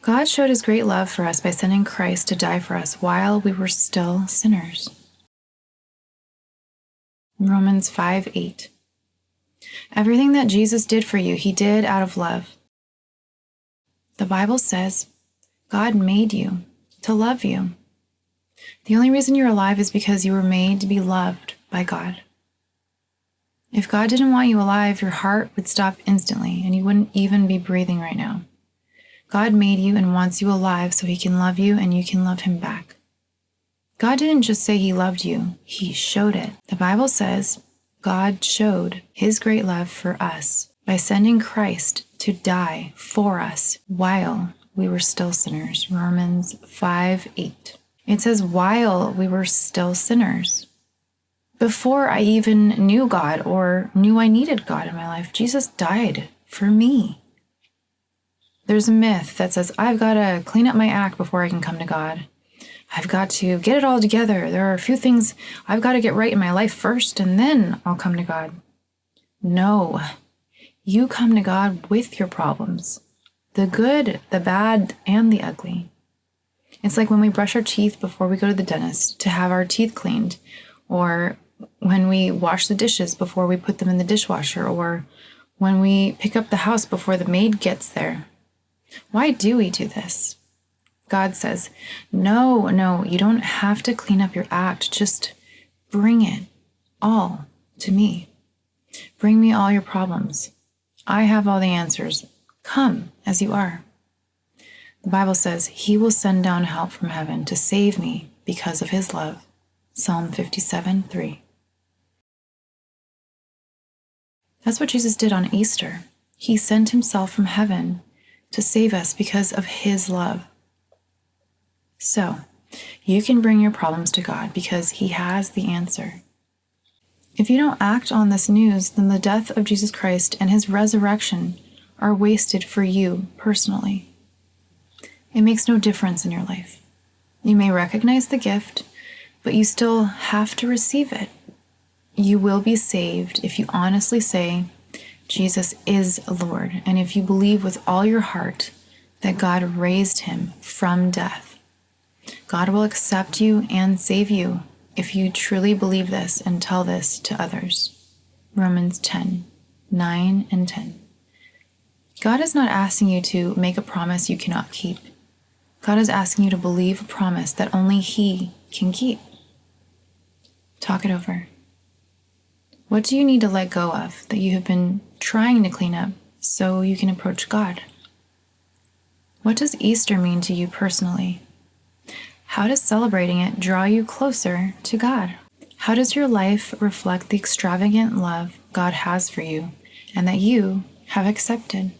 God showed his great love for us by sending Christ to die for us while we were still sinners. Romans 5:8. Everything that Jesus did for you, he did out of love. The Bible says God made you to love you. The only reason you're alive is because you were made to be loved by God. If God didn't want you alive, your heart would stop instantly and you wouldn't even be breathing right now. God made you and wants you alive so he can love you and you can love him back. God didn't just say he loved you, he showed it. The Bible says God showed his great love for us by sending Christ to die for us while we were still sinners. Romans 5:8. It says while we were still sinners. Before I even knew God or knew I needed God in my life, Jesus died for me. There's a myth that says, I've got to clean up my act before I can come to God. I've got to get it all together. There are a few things I've got to get right in my life first, and then I'll come to God. No, you come to God with your problems, the good, the bad, and the ugly. It's like when we brush our teeth before we go to the dentist to have our teeth cleaned, or when we wash the dishes before we put them in the dishwasher, or when we pick up the house before the maid gets there. Why do we do this? God says, no, you don't have to clean up your act. Just bring it all to me. Bring me all your problems. I have all the answers. Come as you are. The Bible says he will send down help from heaven to save me because of his love. Psalm 57:3. That's what Jesus did on Easter. He sent himself from heaven to save us because of his love. So, you can bring your problems to God because he has the answer. If you don't act on this news, then the death of Jesus Christ and his resurrection are wasted for you personally. It makes no difference in your life. You may recognize the gift, but you still have to receive it. You will be saved if you honestly say, Jesus is Lord, and if you believe with all your heart that God raised him from death. God will accept you and save you if you truly believe this and tell this to others. Romans 10:9 and 10. God is not asking you to make a promise you cannot keep. God is asking you to believe a promise that only he can keep. Talk it over. What do you need to let go of that you have been trying to clean up so you can approach God? What does Easter mean to you personally? How does celebrating it draw you closer to God? How does your life reflect the extravagant love God has for you and that you have accepted?